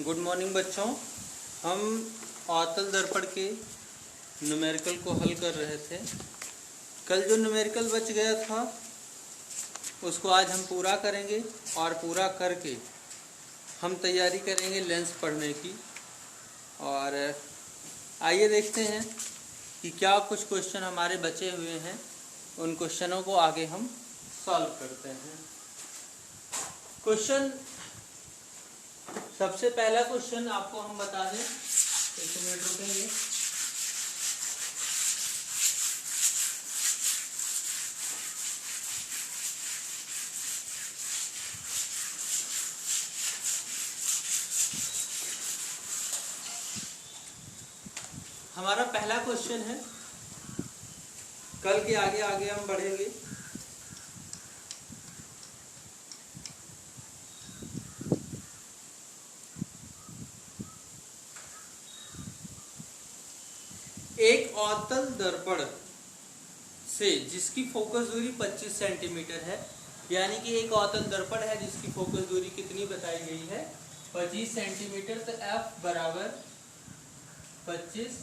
Good morning बच्चों। हम अवतल दर्पण के न्यूमेरिकल को हल कर रहे थे। कल जो न्यूमेरिकल बच गया था उसको आज हम पूरा करेंगे और पूरा करके हम तैयारी करेंगे लेंस पढ़ने की। और आइए देखते हैं कि क्या कुछ क्वेश्चन हमारे बचे हुए हैं, उन क्वेश्चनों को आगे हम सॉल्व करते हैं। क्वेश्चन सबसे पहला क्वेश्चन आपको हम बता दें, एक मिनट रुकेंगे। हमारा पहला क्वेश्चन है, कल के आगे आगे हम बढ़ेंगे। एक अवतल दर्पण से जिसकी फोकस दूरी 25 सेंटीमीटर है, यानी कि एक अवतल दर्पण है जिसकी फोकस दूरी कितनी बताई गई है, 25 सेंटीमीटर। तो F बराबर 25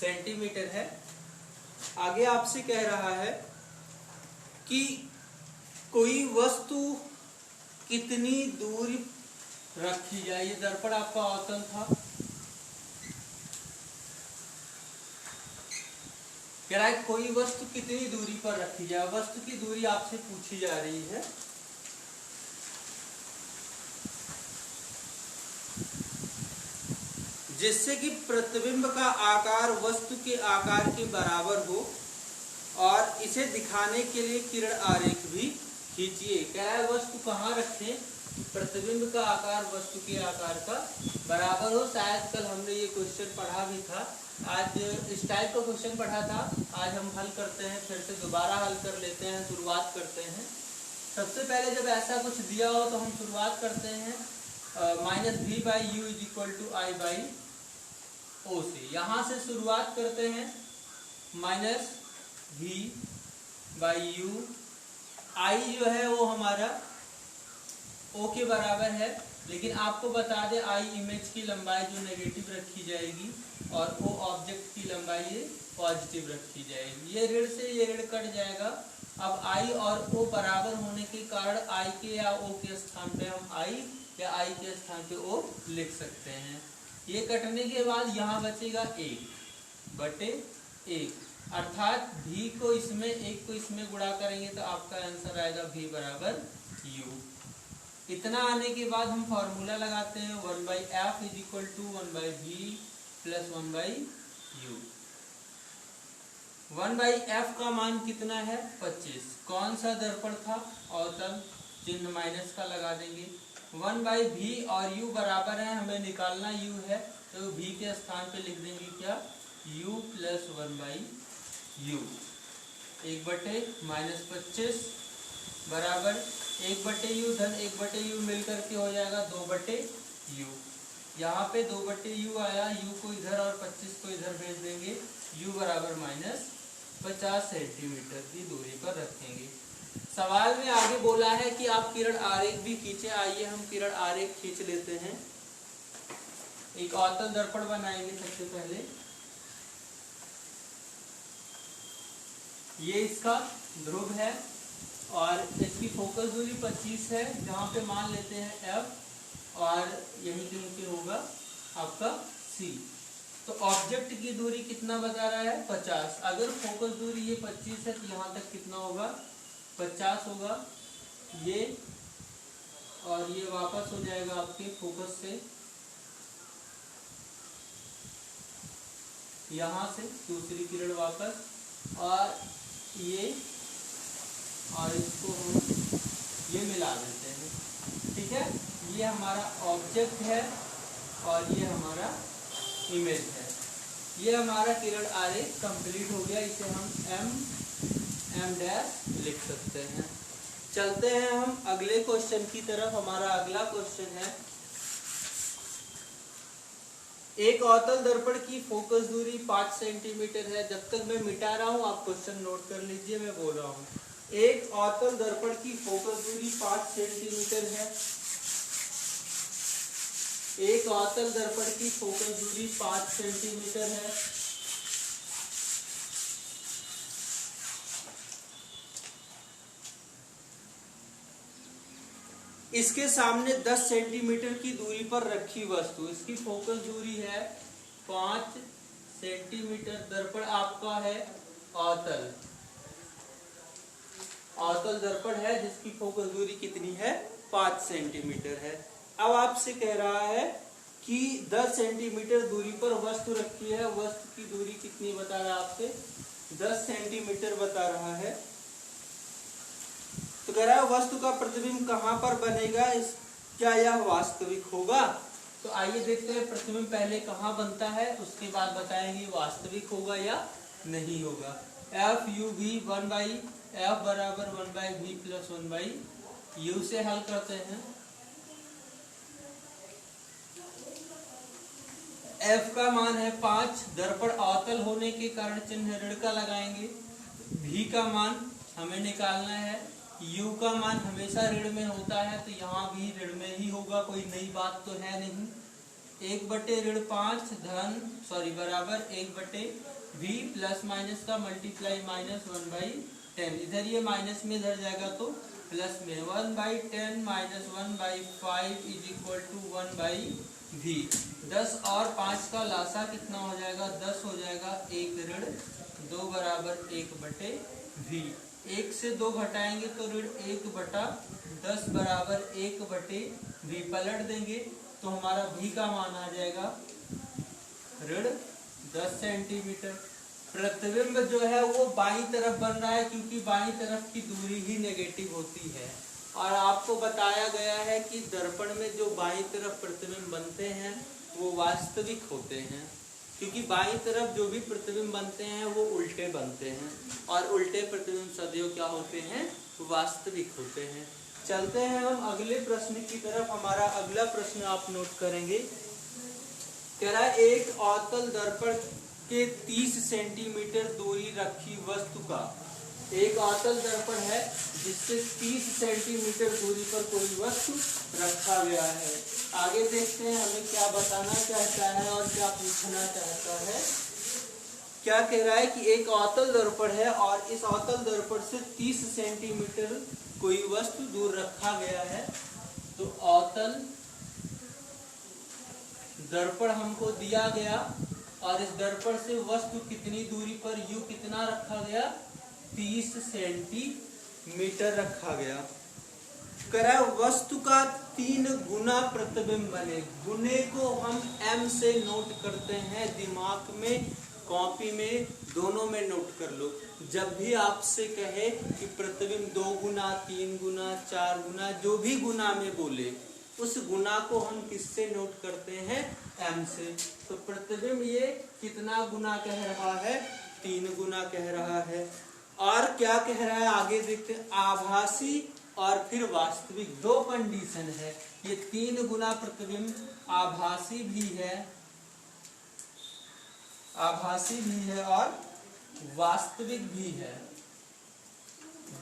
सेंटीमीटर है। आगे आपसे कह रहा है कि कोई वस्तु कितनी दूर रखी जाए। ये दर्पण आपका अवतल था, कह रहा है कोई वस्तु कितनी दूरी पर रखी जाए। वस्तु की दूरी आपसे पूछी जा रही है। जिससे कि प्रतिबिंब का आकार वस्तु के आकार के बराबर हो, और इसे दिखाने के लिए किरण आरेख भी खींचिए। कह रहा है वस्तु कहाँ रखें, प्रतिबिंब का आकार वस्तु के आकार का बराबर हो। शायद कल हमने ये क्वेश्चन पढ़ा भी था, आज इस टाइप का क्वेश्चन पढ़ा था। आज हम हल करते हैं, फिर से दोबारा हल कर लेते हैं, शुरुआत करते हैं। सबसे पहले जब ऐसा कुछ दिया हो तो हम शुरुआत करते हैं -v/u = I/o से। यहाँ से शुरुआत करते हैं -v/u। I जो है वो हमारा O के बराबर है, लेकिन आपको बता दें I इमेज की लंबाई जो नेगेटिव रखी जाएगी और O ऑब्जेक्ट की लंबाई पॉजिटिव रखी जाएगी। ये ऋण से ये ऋण कट जाएगा। अब I और O बराबर होने के कारण I के या O के स्थान पे हम I या I के स्थान पे O लिख सकते हैं। ये कटने के बाद यहाँ बचेगा 1/1, अर्थात V को इसमें 1 को इसमें गुणा करेंगे तो आपका आंसर आएगा V बराबर U। इतना आने के बाद हम फॉर्मूला लगाते हैं 1/f = 1/v + 1/u। 1/f का मान कितना है, 25। कौन सा दर्पण था, अवतल, चिन्ह माइनस का लगा देंगे। 1/v और u बराबर है, हमें निकालना u है तो v के स्थान पे लिख देंगे क्या, u + 1/u। 1/-25 बराबर 1/u धन 1/u मिलकर के हो जाएगा 2/u। यहाँ पे 2/u आया, u को इधर और 25 को इधर भेज देंगे। u बराबर -50 सेंटीमीटर की दूरी पर रखेंगे। सवाल में आगे बोला है कि आप किरण आरेख भी खींचे। आइए हम किरण आरेख खींच लेते हैं। एक अवतल दर्पण बनाएंगे। सबसे पहले ये इसका ध्रुव है और इसकी फोकस दूरी 25 है, जहाँ पे मान लेते हैं F, और यही कहीं पे होगा आपका C। तो ऑब्जेक्ट की दूरी कितना बता रहा है, 50। अगर फोकस दूरी ये 25 है तो यहाँ तक कितना होगा, 50 होगा। ये और ये वापस हो जाएगा आपके फोकस से, यहाँ से दूसरी किरण वापस, और ये और इसको हम ये मिला देते हैं। ठीक है, ये हमारा ऑब्जेक्ट है और ये हमारा इमेज है। ये हमारा किरण आरेख कंप्लीट हो गया। इसे हम M' लिख सकते हैं। चलते हैं हम अगले क्वेश्चन की तरफ। हमारा अगला क्वेश्चन है, एक अवतल दर्पण की फोकस दूरी 5 सेंटीमीटर है। जब तक मैं मिटा रहा हूँ आप क्वेश्चन नोट कर लीजिए, मैं बोल रहा हूँ। एक अवतल दर्पण की फोकस दूरी 5 सेंटीमीटर है। एक अवतल दर्पण की फोकस दूरी 5 सेंटीमीटर है। इसके सामने 10 सेंटीमीटर की दूरी पर रखी वस्तु, इसकी फोकस दूरी है 5 सेंटीमीटर। दर्पण आपका है अवतल, अवतल दर्पण है जिसकी फोकस दूरी कितनी है, 5 सेंटीमीटर है। अब आपसे कह रहा है कि 10 सेंटीमीटर दूरी पर वस्तु रखी है, वस्तु की दूरी कितनी बता रहा है आपसे, 10 सेंटीमीटर बता रहा है। तो कह रहा है वस्तु का प्रतिबिंब कहां पर बनेगा, क्या यह वास्तविक होगा। तो आइए देखते हैं प्रतिबिंब पहले कहां बनता है, उसके बाद बताएंगे वास्तविक होगा या नहीं होगा। एफ यू वी 1 एफ बराबर 1/v प्लस 1/u से हल करते हैं। एफ का मान है 5, दर्पण अवतल होने के कारण चिन्ह ऋण का लगाएंगे। v का मान हमें निकालना है, u का मान हमेशा ऋण में होता है तो यहाँ भी ऋण में ही होगा, कोई नई बात तो है नहीं। 1/5 बराबर 1/v प्लस माइनस का मल्टीप्लाई माइनस 1/10, इधर ये माइनस में इधर जाएगा तो प्लस में 1/10 minus 1/5 is equal to 1/v। 10 और 5 का लासा कितना हो जाएगा, 10 हो जाएगा। 1 ऋण 2 बराबर 1/v। 1 से 2 घटाएंगे तो ऋण 1/10 बराबर 1/v। पलट देंगे तो हमारा v का मान आ जाएगा ऋण 10 सेंटीमीटर। प्रतिबिंब जो है वो बाईं तरफ बन रहा है क्योंकि बाईं तरफ की दूरी ही नेगेटिव होती है। और आपको बताया गया है कि दर्पण में जो बाईं तरफ प्रतिबिंब बनते हैं वो वास्तविक होते हैं, क्योंकि बाईं तरफ जो भी प्रतिबिंब बनते हैं वो उल्टे बनते हैं और उल्टे प्रतिबिंब सदैव क्या होते हैं, वास्तविक होते हैं। चलते हैं हम अगले प्रश्न की तरफ। हमारा अगला प्रश्न आप नोट करेंगे, कह रहा है एक अवतल दर्पण के 30 सेंटीमीटर दूरी रखी वस्तु का, एक अवतल दर्पण है जिससे 30 सेंटीमीटर दूरी पर कोई वस्तु रखा गया है। आगे देखते हैं हमें क्या बताना चाहता है और क्या पूछना चाहता है। क्या कह रहा है कि एक अवतल दर्पण है और इस अवतल दर्पण से 30 सेंटीमीटर कोई वस्तु दूर रखा गया है। तो अवतल दर्पण हमको दिया गया और इस दर्पण से वस्तु कितनी दूरी पर u कितना रखा गया, 30 सेंटीमीटर रखा गया। करा वस्तु का 3 गुना प्रतिबिंब बने। गुने को हम m से नोट करते हैं, दिमाग में कॉपी में दोनों में नोट कर लो। जब भी आपसे कहे कि प्रतिबिंब 2 गुना 3 गुना 4 गुना जो भी गुना में बोले उस गुना को हम किससे नोट करते हैं, m से। तो प्रतिबिंब ये कितना गुना कह रहा है, 3 गुना कह रहा है। और क्या कह रहा है आगे देखते हैं, आभासी और फिर वास्तविक 2 कंडीशन है। ये 3 गुना प्रतिबिंब आभासी भी है, आभासी भी है और वास्तविक भी है।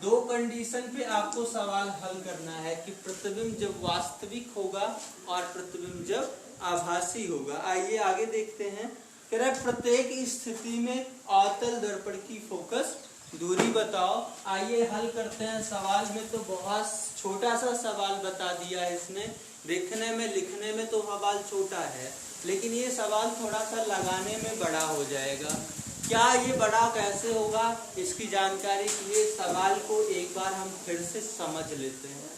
2 कंडीशन पे आपको सवाल हल करना है कि प्रतिबिंब जब वास्तविक होगा और प्रतिबिंब जब आभासी होगा। आइए आगे देखते हैं। कह रहा है प्रत्येक स्थिति में अवतल दर्पण की फोकस दूरी बताओ। आइए हल करते हैं। सवाल में तो बहुत छोटा सा सवाल बता दिया है इसने, देखने में लिखने में तो सवाल छोटा है लेकिन ये सवाल थोड़ा सा लगाने में बड़ा हो जाएगा। क्या ये बड़ा कैसे होगा, इसकी जानकारी के लिए सवाल को एक बार हम फिर से समझ लेते हैं।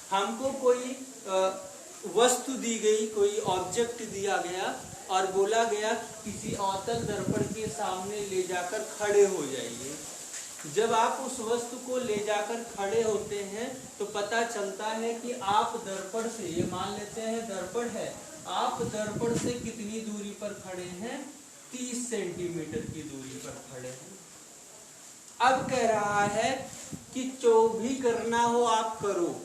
हमको कोई वस्तु दी गई, कोई ऑब्जेक्ट दिया गया और बोला गया किसी अवतल दर्पण के सामने ले जाकर खड़े हो जाइए। जब आप उस वस्तु को ले जाकर खड़े होते हैं तो पता चलता है कि आप दर्पण से, ये मान लेते हैं दर्पण है, आप दर्पण से कितनी दूरी पर खड़े हैं, 30 सेंटीमीटर की दूरी पर खड़े हैं। अब कह रहा है कि जो भी करना हो आप करो,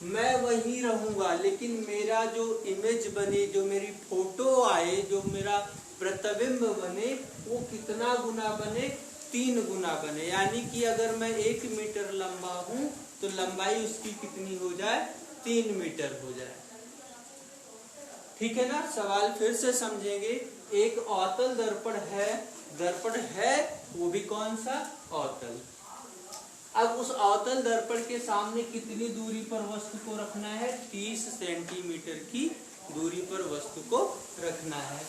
मैं वहीं रहूंगा, लेकिन मेरा जो इमेज बने, जो मेरी फोटो आए, जो मेरा प्रतिबिंब बने वो कितना गुना बने, 3 गुना बने। यानी कि अगर मैं 1 मीटर लंबा हूं तो लंबाई उसकी कितनी हो जाए, 3 मीटर हो जाए। ठीक है ना। सवाल फिर से समझेंगे। एक अवतल दर्पण है, वो भी कौन सा, अवतल। अब उस अवतल दर्पण के सामने कितनी दूरी पर वस्तु को रखना है, 30 सेंटीमीटर की दूरी पर वस्तु को रखना है।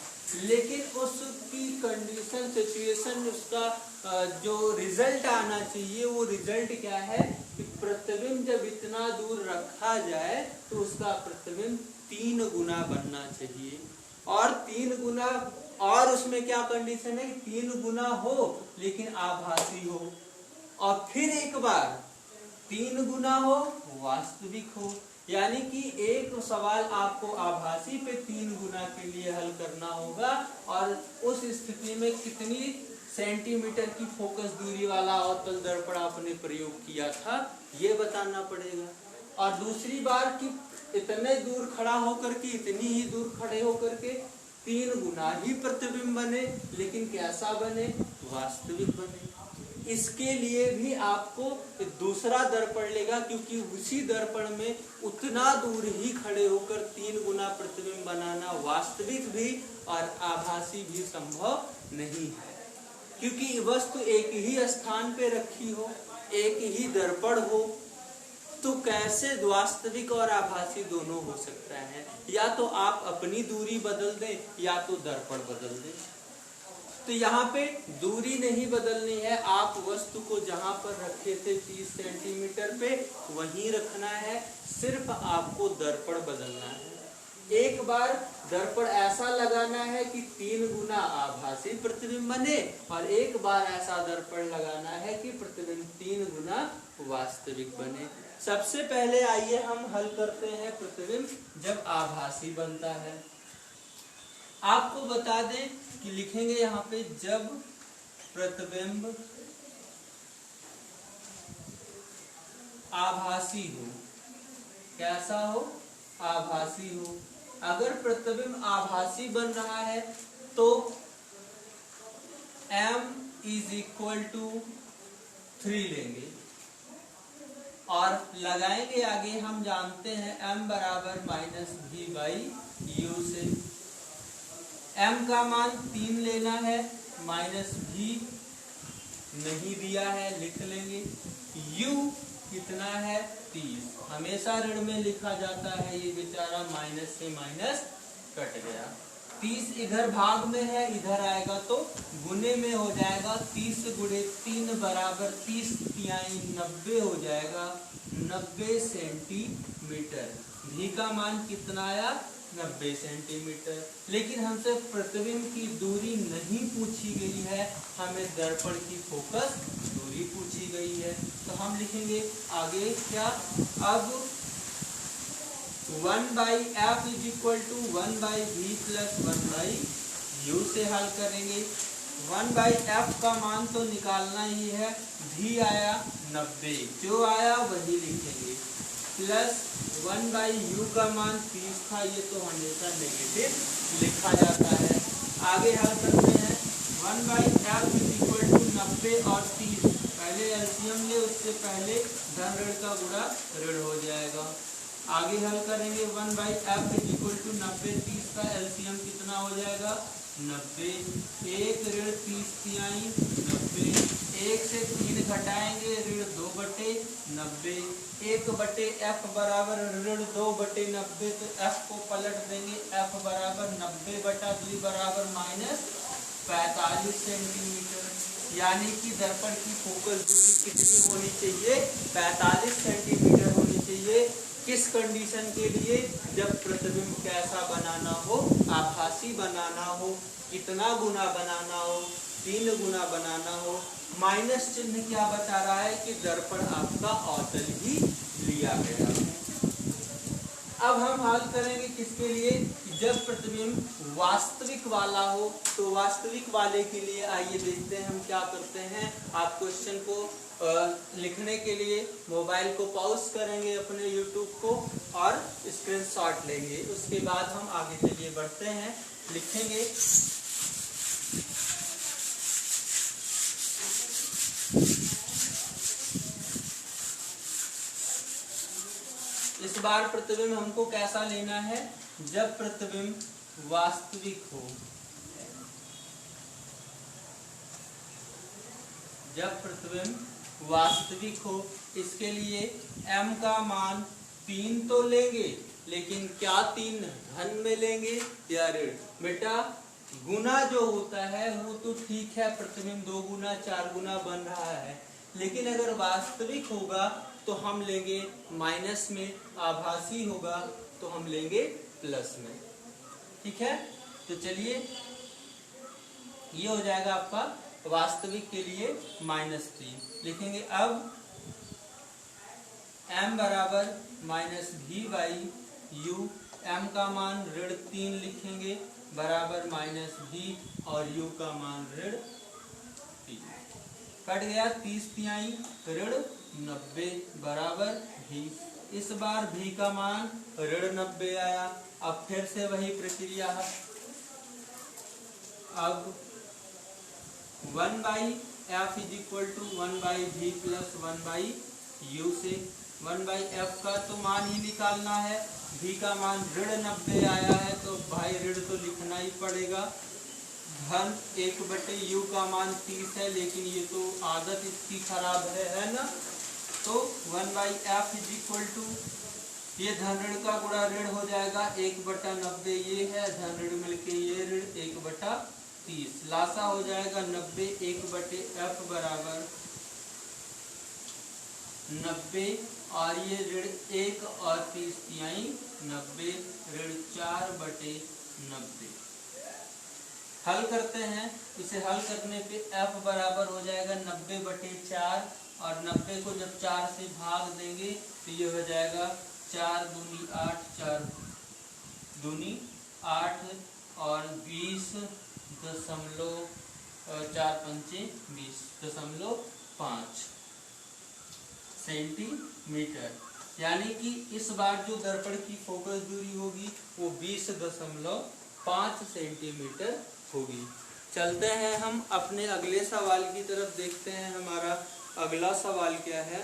लेकिन उसकी कंडीशन, सिचुएशन, उसका जो रिजल्ट आना चाहिए, वो रिजल्ट क्या है कि प्रतिबिंब जब इतना दूर रखा जाए तो उसका प्रतिबिंब 3 गुना बनना चाहिए। और 3 गुना, और उसमें क्या कंडीशन है कि 3 गुना हो लेकिन आभासी हो, और फिर एक बार 3 गुना हो, वास्तविक हो। यानी कि एक सवाल आपको आभासी पे 3 गुना के लिए हल करना होगा, और उस स्थिति में कितनी सेंटीमीटर की फोकस दूरी वाला अवतल दर्पण आपने प्रयोग किया था, ये बताना पड़ेगा। और दूसरी बार कि इतने दूर खड़ा होकर के, इतनी ही दूर खड़े होकर के 3 गुना ही प्रतिबिंब बने, लेकिन कैसा बने, वास्तविक बने। इसके लिए भी आपको दूसरा दर्पण लेगा, क्योंकि उसी दर्पण में उतना दूर ही खड़े होकर 3 गुना प्रतिबिंब बनाना वास्तविक भी और आभासी भी संभव नहीं है। क्योंकि वस्तु एक ही स्थान पे रखी हो, एक ही दर्पण हो, तो कैसे वास्तविक और आभासी दोनों हो सकता है। या तो आप अपनी दूरी बदल दें या तो दर्पण बदल दें। तो यहाँ पे दूरी नहीं बदलनी है, आप वस्तु को जहां पर रखे थे 30 सेंटीमीटर पे वहीं रखना है, सिर्फ आपको दर्पण बदलना है। एक बार दर्पण ऐसा लगाना है कि 3 गुना आभासी प्रतिबिंब बने, और एक बार ऐसा दर्पण लगाना है कि प्रतिबिंब 3 गुना वास्तविक बने। सबसे पहले आइए हम हल करते हैं प्रतिबिंब जब आभासी बनता है। आपको बता दें कि लिखेंगे यहाँ पे, जब प्रतिबिंब आभासी हो, कैसा हो, आभासी हो। अगर प्रतिबिंब आभासी बन रहा है तो m = 3 लेंगे और लगाएंगे आगे। हम जानते हैं m बराबर -v/u से। m का मान 3 लेना है, -v नहीं दिया है, लिख लेंगे। u कितना है, 30। हमेशा ऋण में लिखा जाता है, ये बेचारा माइनस से माइनस कट गया। 30 इधर भाग में है, इधर आएगा तो गुने में हो जाएगा। 30 गुणे 3 बराबर 30 तिहाई 90 हो जाएगा, 90 सेंटीमीटर। v का मान कितना आया, 90 सेंटीमीटर। लेकिन हमसे प्रतिबिंब की दूरी नहीं पूछी गई है, हमें दर्पण की फोकस दूरी पूछी गई है। तो हम लिखेंगे आगे क्या, अब 1/f = 1/v + 1/u से हल करेंगे। 1/f का मान तो निकालना ही है, v आया 90, जो आया वही लिखेंगे, प्लस 1/u का मान 30 था, ये तो हमेशा नेगेटिव लिखा जाता है। आगे हल करते हैं। 1/f = 90 और 30, पहले एलसीएम ले, उससे पहले धन ऋण का गुणा ऋण हो जाएगा। आगे हल करेंगे। 1/f = 90, 30 का एलसीएम कितना हो जाएगा, 90। 1 ऋण 30 तिहाई 90, 1 से 3 घटाएंगे, ऋण 2/90। 1/f बराबर ऋण 2/90, तो f को पलट देंगे, f बराबर 90/2 बराबर -45 सेंटीमीटर। यानी कि दर्पण की फोकस दूरी कितनी होनी चाहिए, 45 सेंटीमीटर होनी चाहिए। किस कंडीशन के लिए, जब प्रतिबिंब कैसा बनाना हो, आभासी बनाना हो, कितना गुना बनाना हो, 3 गुना बनाना हो। माइनस चिन्ह क्या बता रहा है कि दर्पण आपका अवतल ही लिया गया है। अब हम हल करेंगे किसके लिए, जब प्रतिबिंब वास्तविक वाला हो। तो वास्तविक वाले के लिए आइए देखते हैं हम क्या करते हैं। आप क्वेश्चन को लिखने के लिए मोबाइल को पॉज करेंगे अपने YouTube को और स्क्रीनशॉट लेंगे। उसके बाद हम आगे चलिए बढ़ते हैं, लिखेंगे। इस बार प्रतिबिंब हमको कैसा लेना है, जब प्रतिबिंब वास्तविक हो, जब प्रतिबिंब वास्तविक हो। इसके लिए m का मान 3 तो लेंगे, लेकिन क्या 3 धन में लेंगे या ऋण? बेटा गुना जो होता है वो तो ठीक है, प्रतिबिंब 2 गुना 4 गुना बन रहा है, लेकिन अगर वास्तविक होगा तो हम लेंगे माइनस में, आभासी होगा तो हम लेंगे प्लस में। ठीक है, तो चलिए ये हो जाएगा आपका वास्तविक के लिए -3 लिखेंगे। अब m बराबर -v/u, m का मान -3 लिखेंगे बराबर -v और u का मान -3। कट गया 30 तिहाई -90 बराबर v। इस बार v का मान -90 आया। अब फिर से वही प्रक्रिया है। अब 1/f = 1/v + 1/u से 1/f का तो मान ही निकालना है, v का मान -90 आया है तो भाई ऋण तो लिखना ही पड़ेगा। धन 1/u का मान 30 है, लेकिन ये तो आदत इसकी खराब है ना। तो 1/f = ये धन ऋण का गुणा ऋण हो जाएगा, 1/90 ये है, धन ऋण मिलके ये ऋण 1/30, लासा हो जाएगा 90, 1/f बराबर 90 और ये ऋण 1 और 30 तिहाई 90, ऋण 4/90। हल करते हैं, इसे हल करने पे f बराबर हो जाएगा 90/4 और 90 को जब 4 से भाग देंगे तो ये हो जाएगा 4 दूनी 8, 4 दूनी 8 और 20.4×5 सेंटीमीटर। यानी कि इस बार जो दर्पण की फोकस दूरी होगी वो 20.5 सेंटीमीटर होगी। चलते हैं हम अपने अगले सवाल की तरफ, देखते हैं हमारा अगला सवाल क्या है।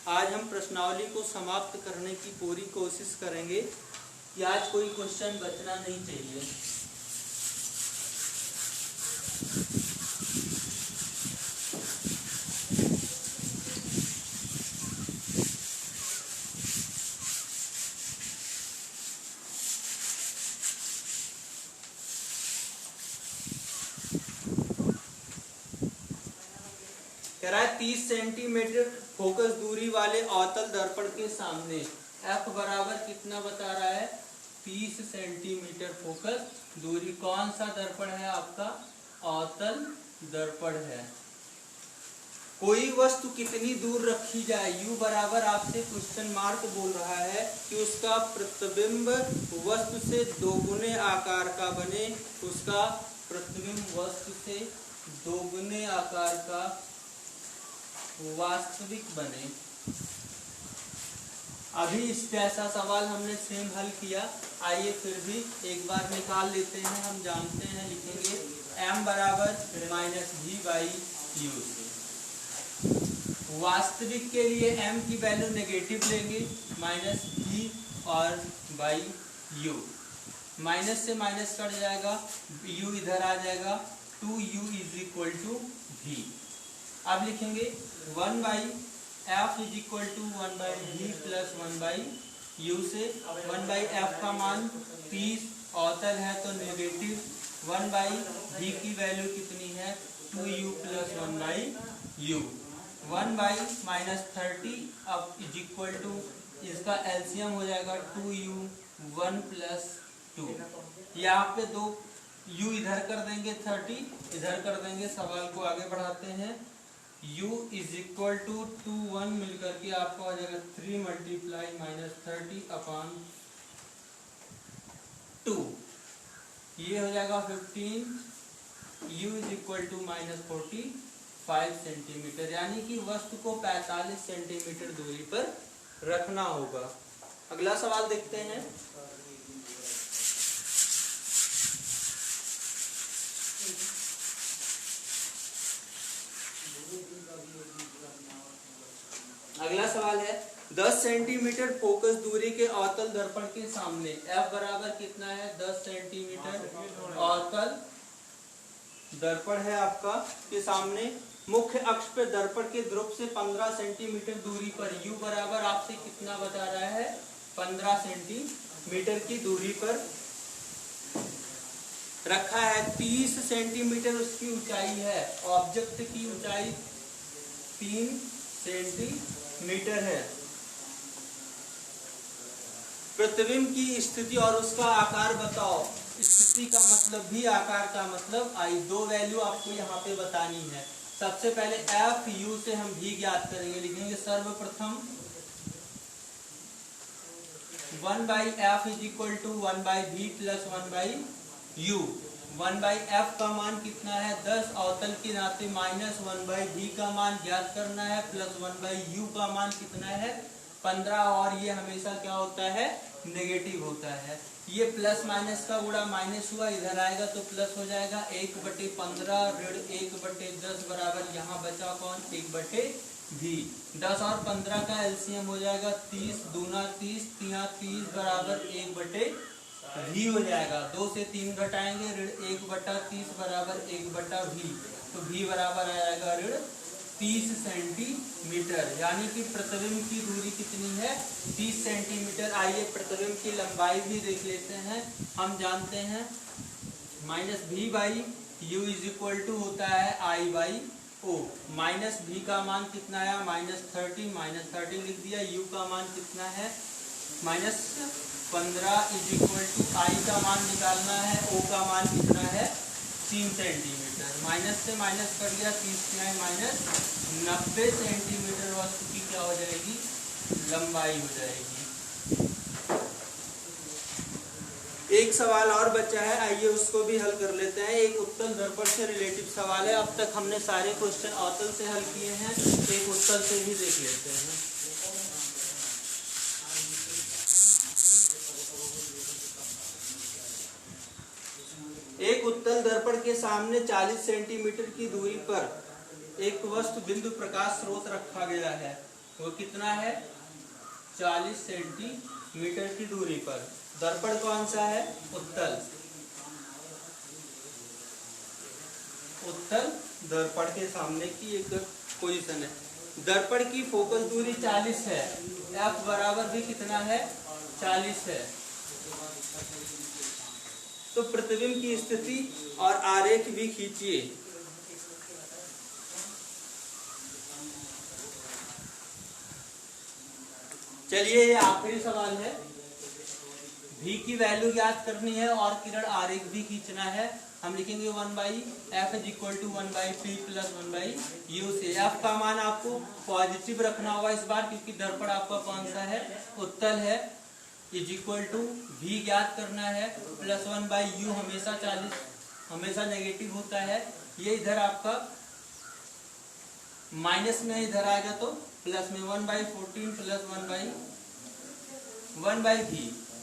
आज हम प्रश्नावली को समाप्त करने की पूरी कोशिश करेंगे कि आज कोई क्वेश्चन बचना नहीं चाहिए। कह रहा है 30 सेंटीमीटर फोकस दूरी वाले अवतल दर्पण के सामने f बराबर कितना बता रहा है, 30 सेंटीमीटर फोकस दूरी। कौन सा दर्पण है आपका, अवतल दर्पण है। कोई वस्तु कितनी दूर रखी जाए, u बराबर आपसे क्वेश्चन मार्क बोल रहा है कि उसका प्रतिबिंब वस्तु से दोगुने आकार का बने, उसका प्रतिबिंब वस्तु से दोगुने आकार का वास्तविक बने। अभी इस जैसा सवाल हमने सेम हल किया, आइए फिर भी एक बार निकाल लेते हैं। हम जानते हैं, लिखेंगे m बराबर -v/u से। वास्तविक के लिए m की वैल्यू नेगेटिव लेंगे, -v और /u, माइनस से माइनस कट जाएगा, u इधर आ जाएगा, 2u = v। अब लिखेंगे 1/f = 1/v + 1/u से 1/f का मान 30, अवतल है तो नेगेटिव, 1/v की वैल्यू कितनी है, 2u + 1/u, 1/-30 अब = इसका एलसीएम हो जाएगा 2u, 1 + 2। यहाँ पे 2 u इधर कर देंगे, 30 इधर कर देंगे। सवाल को आगे बढ़ाते हैं। u = 2 1 मिलकर के आपका हो जाएगा 3 × -30/2, ये हो जाएगा 15। u = -45 सेंटीमीटर, यानी कि वस्तु को 45 सेंटीमीटर दूरी पर रखना होगा। अगला सवाल देखते हैं। अगला सवाल है, 10 सेंटीमीटर फोकस दूरी के अवतल दर्पण के सामने f बराबर कितना है 10 सेंटीमीटर अवतल दर्पण है आपका के सामने मुख्य अक्ष पे दर्पण के ध्रुव से 15 सेंटीमीटर दूरी पर u बराबर आपसे कितना बता रहा है 15 सेंटीमीटर की दूरी पर रखा है। 30 सेंटीमीटर उसकी ऊंचाई है, ऑब्जेक्ट की ऊंचाई 3 सेंटीमीटर है। प्रतिबिंब की स्थिति और उसका आकार बताओ। स्थिति का मतलब भी, आकार का मतलब आई। दो वैल्यू आपको यहाँ पे बतानी है। सबसे पहले एफ यू से हम भी ज्ञात करेंगे। लिखेंगे सर्वप्रथम 1/f is equal to 1/v plus 1/u। 1/f का मान कितना है 10, अवतल के नाते माइनस 1/v का मान ज्ञात करना है, प्लस 1/u का मान कितना है 15। और ये हमेशा क्या होता है नेगेटिव होता है। ये प्लस माइनस का गुणा माइनस हुआ, इधर आएगा तो प्लस हो जाएगा। 1/15 ऋण 1/10 बराबर यहाँ बचा कौन 1/v। 10 और 15 का एलसीएम हो जाएगा 30 दूना 30 तिया 30 बराबर 1/v हो जाएगा। 2 से 3 घटाएंगे ऋण 1/30 बराबर 1/v। तो v बराबर आ जाएगा ऋण 30 सेंटीमीटर। यानी कि प्रतिबिंब की दूरी कितनी है 30 सेंटीमीटर। आइए प्रतिबिंब की लंबाई भी देख लेते हैं। हम जानते हैं minus v by U is equal to होता है I by O. Minus v का मान कितना है -30, -30 लिख दिया। u का मान कितना है -15 इज इक्वल टू I का मान निकालना है, o का मान कितना है 3 सेंटीमीटर। माइनस से माइनस कर दिया 30 माइनस 90 सेंटीमीटर वस्तु की क्या हो जाएगी लंबाई हो जाएगी। एक सवाल और बचा है, आइए उसको भी हल कर लेते हैं। एक उत्तल दर्पण से रिलेटिव सवाल है। अब तक हमने सारे क्वेश्चन अवतल से हल किए हैं, एक उत्तल से भी देख लेते हैं। एक उत्तल दर्पण के सामने 40 सेंटीमीटर की दूरी पर एक वस्तु बिंदु प्रकाश स्रोत रखा गया है। वो कितना है 40 सेंटीमीटर की दूरी पर। दर्पण कौन सा है उत्तल। उत्तल दर्पण के सामने की एक पोजीशन है। दर्पण की फोकस दूरी 40 है, एफ बराबर भी कितना है 40 है। तो प्रतिबिंब की स्थिति और आरेख भी खींचिए। चलिए ये आखिरी सवाल है। v की वैल्यू ज्ञात करनी है और किरण आरेख भी खींचना है। हम लिखेंगे 1/f is equal to 1/p plus 1/u से। f का मान आपको पॉजिटिव रखना होगा इस बार, क्योंकि दर्पण आपका कौन सा है उत्तल है। इज इक्वल टू v ज्ञात करना है, प्लस 1/u हमेशा 40 हमेशा नेगेटिव होता है। ये इधर आपका माइनस में इधर आएगा तो प्लस में 1/14 प्लस 1/v।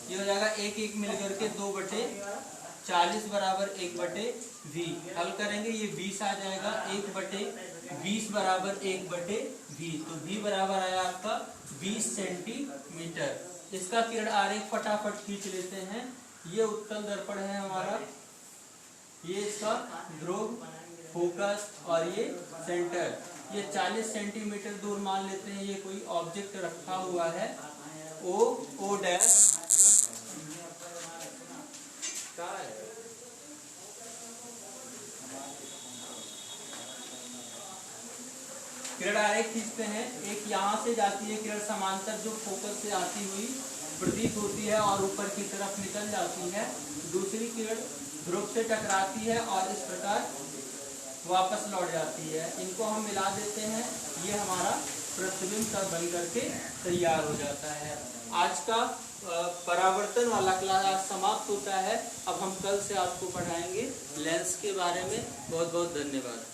ये हो जाएगा 1 मिलकर के 2/40 बराबर 1/v। हल करेंगे ये 20 आ जाएगा 1/20 बराबर 1/v। तो v बराबर आया आपका 20 सेंटीमीटर। इसका किरण आरेख फटाफट खींच लेते हैं। ये उत्तल दर्पण है हमारा, ये इसका ध्रुव फोकस और ये सेंटर। ये 40 सेंटीमीटर दूर मान लेते हैं ये कोई ऑब्जेक्ट रखा हुआ है ओ डैश। किरण आरेख खींचते हैं। एक यहाँ से जाती है किरण समांतर जो फोकस से आती हुई प्रतीत होती है और ऊपर की तरफ निकल जाती है। दूसरी किरण ध्रुव से टकराती है और इस प्रकार वापस लौट जाती है। इनको हम मिला देते हैं, ये हमारा प्रतिबिंब का बन करके तैयार हो जाता है। आज का परावर्तन वाला क्लास समाप्त होता है। अब हम कल से आपको पढ़ाएंगे लेंस के बारे में। बहुत बहुत धन्यवाद।